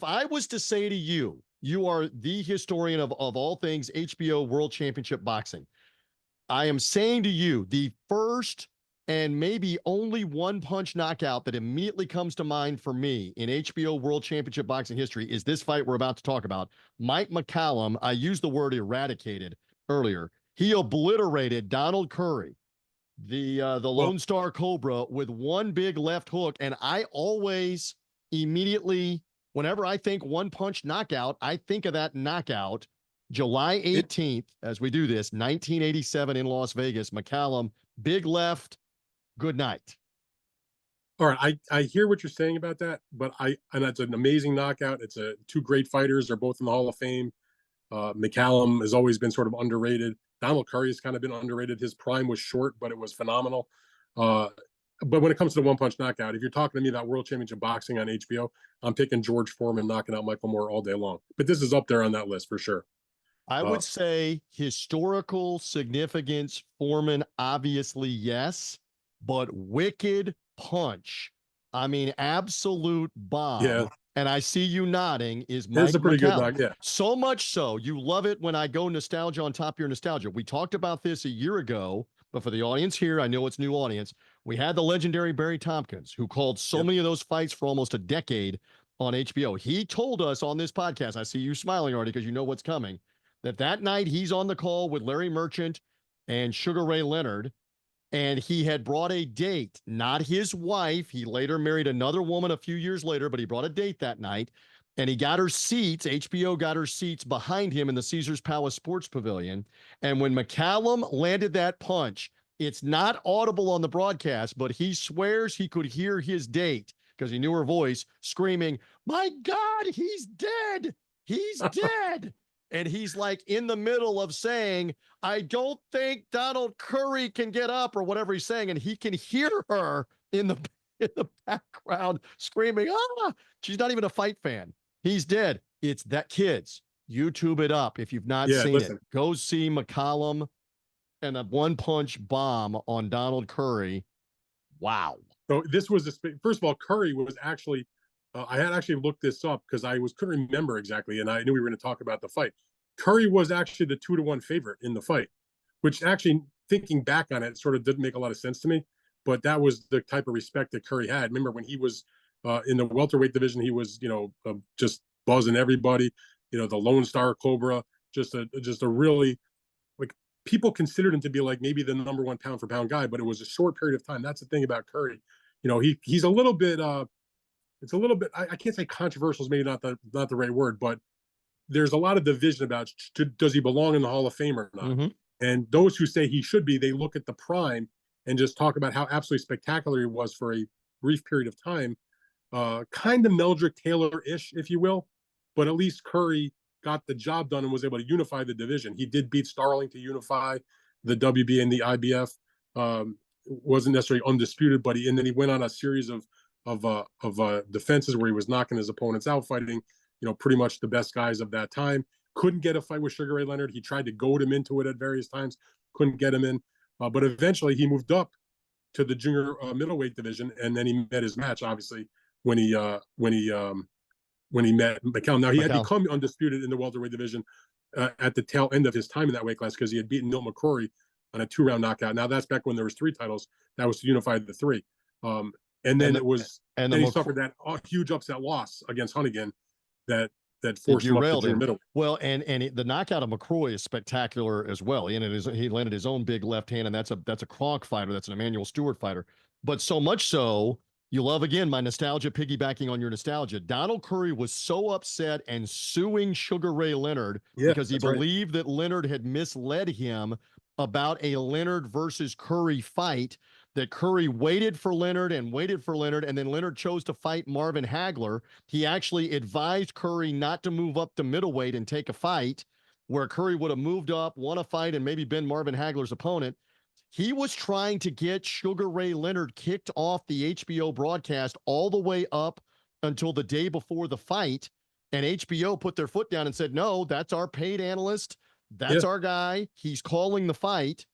if I was to say to you, you are the historian of all things HBO World Championship Boxing. I am saying to you, the first and maybe only one-punch knockout that immediately comes to mind for me in HBO World Championship Boxing history is this fight we're about to talk about. Mike McCallum, I used the word eradicated earlier. He obliterated Donald Curry, the Lone Star Cobra, with one big left hook. And I always immediately, whenever I think one-punch knockout, I think of that knockout July 18th, as we do this, 1987 in Las Vegas. McCallum, big left, good night. All right, I hear what you're saying about that, but and that's an amazing knockout. It's two great fighters. They're both in the Hall of Fame. McCallum has always been sort of underrated. Donald Curry has kind of been underrated. His prime was short, but it was phenomenal. But when it comes to the one-punch knockout, if you're talking to me about World Championship Boxing on HBO, I'm picking George Foreman knocking out Michael Moore all day long. But this is up there on that list for sure. I would say historical significance, Foreman, obviously, yes, but wicked punch. I mean, absolute bomb. Yeah. And I see you nodding is Mike That's a pretty good McCallum. knock, yeah. So much so, you love it when I go nostalgia on top of your nostalgia. We talked about this a year ago, but for the audience here, I know it's new audience. We had the legendary Barry Tompkins, who called so many of those fights for almost a decade on HBO. He told us on this podcast, I see you smiling already because you know what's coming, that night he's on the call with Larry Merchant and Sugar Ray Leonard, and he had brought a date, not his wife. He later married another woman a few years later, but he brought a date that night, and he got her seats. HBO got her seats behind him in the Caesar's Palace Sports Pavilion. And when McCallum landed that punch, it's not audible on the broadcast, but he swears he could hear his date because he knew her voice screaming, "My God, he's dead. He's dead." And he's like in the middle of saying, "I don't think Donald Curry can get up," or whatever he's saying. And he can hear her in the background screaming, "Ah!" She's not even a fight fan. He's dead. It's that, kids. YouTube it up. If you've not seen it, go see McCallum and a one-punch bomb on Donald Curry. Wow. So this was first of all, Curry was actually, I had actually looked this up because couldn't remember exactly, and I knew we were going to talk about the fight. Curry was actually the 2-1 favorite in the fight, which actually, thinking back on it, sort of didn't make a lot of sense to me. But that was the type of respect that Curry had. Remember when he was in the welterweight division, he was, just buzzing everybody. The Lone Star Cobra, just a really, like, people considered him to be like maybe the number one pound for pound guy, but it was a short period of time. That's the thing about Curry. He's a little bit. It's a little bit, I can't say controversial is maybe not the right word, but there's a lot of division about does he belong in the Hall of Fame or not? Mm-hmm. And those who say he should be, they look at the prime and just talk about how absolutely spectacular he was for a brief period of time. Kind of Meldrick Taylor-ish, if you will, but at least Curry got the job done and was able to unify the division. He did beat Starling to unify the WBA and the IBF. Wasn't necessarily undisputed, but then he went on a series of defenses where he was knocking his opponents out, fighting, pretty much the best guys of that time. Couldn't get a fight with Sugar Ray Leonard. He tried to goad him into it at various times, couldn't get him in. But eventually he moved up to the junior middleweight division, and then he met his match, obviously, when he met McCallum. Now, he had become undisputed in the welterweight division at the tail end of his time in that weight class because he had beaten Milt McCrory on a 2-round knockout. Now, that's back when there was 3 titles. That was to unify the 3. And then he suffered that huge upset loss against Hunnigan that forced him up to junior middle. Well, and the knockout of McCrory is spectacular as well. He landed his own big left hand, and that's a Kronk fighter. That's an Emmanuel Stewart fighter. But so much so, you love, again, my nostalgia, piggybacking on your nostalgia. Donald Curry was so upset and suing Sugar Ray Leonard because he believed that Leonard had misled him about a Leonard versus Curry fight, that Curry waited for Leonard, and then Leonard chose to fight Marvin Hagler. He actually advised Curry not to move up to middleweight and take a fight, where Curry would have moved up, won a fight, and maybe been Marvin Hagler's opponent. He was trying to get Sugar Ray Leonard kicked off the HBO broadcast all the way up until the day before the fight, and HBO put their foot down and said, "No, that's our paid analyst. That's our guy. He's calling the fight."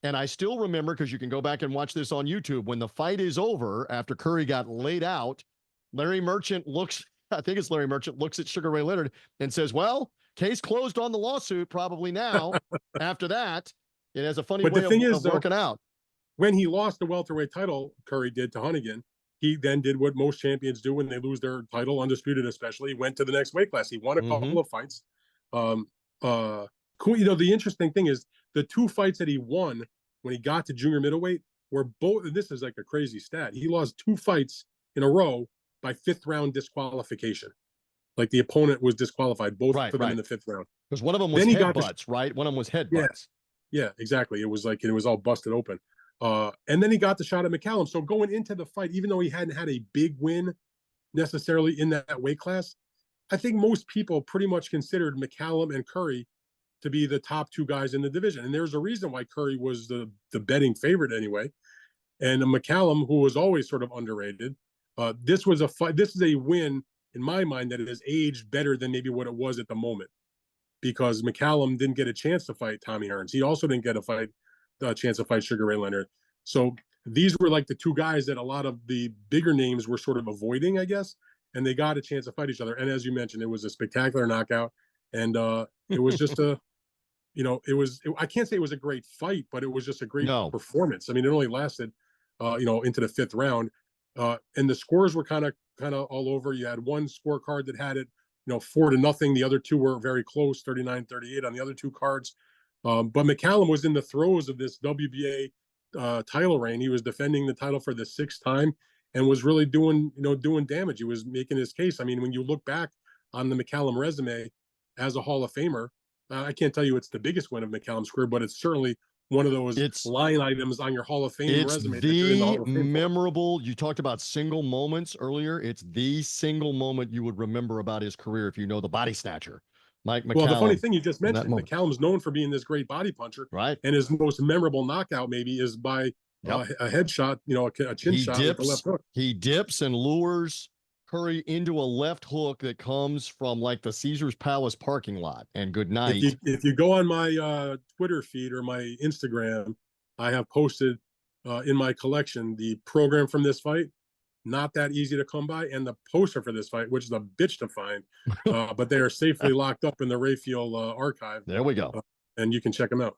And I still remember, because you can go back and watch this on YouTube, when the fight is over, after Curry got laid out, Larry Merchant looks I think it's Larry Merchant, looks at Sugar Ray Leonard and says, well, case closed on the lawsuit probably now. After that, it has a funny But way the thing is, of working out. when he lost the welterweight title, Curry did to Hunnigan, he then did what most champions do when they lose their title, undisputed especially. He went to the next weight class. He won a couple of fights. Cool. You know, the interesting thing is the 2 fights that he won when he got to junior middleweight were both, and this is like a crazy stat. He lost 2 fights in a row by 5th round disqualification. Like the opponent was disqualified, both of them in the 5th round. Because one of them was headbutts, right? One of them was headbutts. Yeah, exactly. It was like, it was all busted open. And then he got the shot at McCallum. So going into the fight, even though he hadn't had a big win necessarily in that weight class, I think most people pretty much considered McCallum and Curry to be the top 2 guys in the division. And there's a reason why Curry was the betting favorite anyway. And McCallum, who was always sort of underrated, this was a fight. This is a win in my mind that it has aged better than maybe what it was at the moment, because McCallum didn't get a chance to fight Tommy Hearns. He also didn't get a chance to fight Sugar Ray Leonard. So these were like the 2 guys that a lot of the bigger names were sort of avoiding, I guess, and they got a chance to fight each other. And as you mentioned, it was a spectacular knockout, and it was just a, you know, I can't say it was a great fight, but it was just a great performance. I mean, it only lasted, you know, into the 5th round, and the scores were kind of all over. You had one scorecard that had it, you know, 4-0. The other 2 were very close, 39-38 on the other 2 cards. But McCallum was in the throes of this WBA title reign. He was defending the title for the 6th time and was really doing damage. He was making his case. I mean, when you look back on the McCallum resume as a Hall of Famer, I can't tell you it's the biggest win of McCallum's career, but it's certainly one of those line items on your Hall of Fame resume. It's the memorable. You talked about single moments earlier. It's the single moment you would remember about his career if you know the body snatcher, Mike McCallum. Well, the funny thing you just mentioned, McCallum's known for being this great body puncher, right? And his most memorable knockout maybe is by a headshot, you know, a chin shot with the left hook. He dips and lures Curry into a left hook that comes from like the Caesar's Palace parking lot. And good night. If you go on my Twitter feed or my Instagram, I have posted in my collection the program from this fight. Not that easy to come by, and the poster for this fight, which is a bitch to find, but they are safely locked up in the Rayfield archive. There we go. And you can check them out.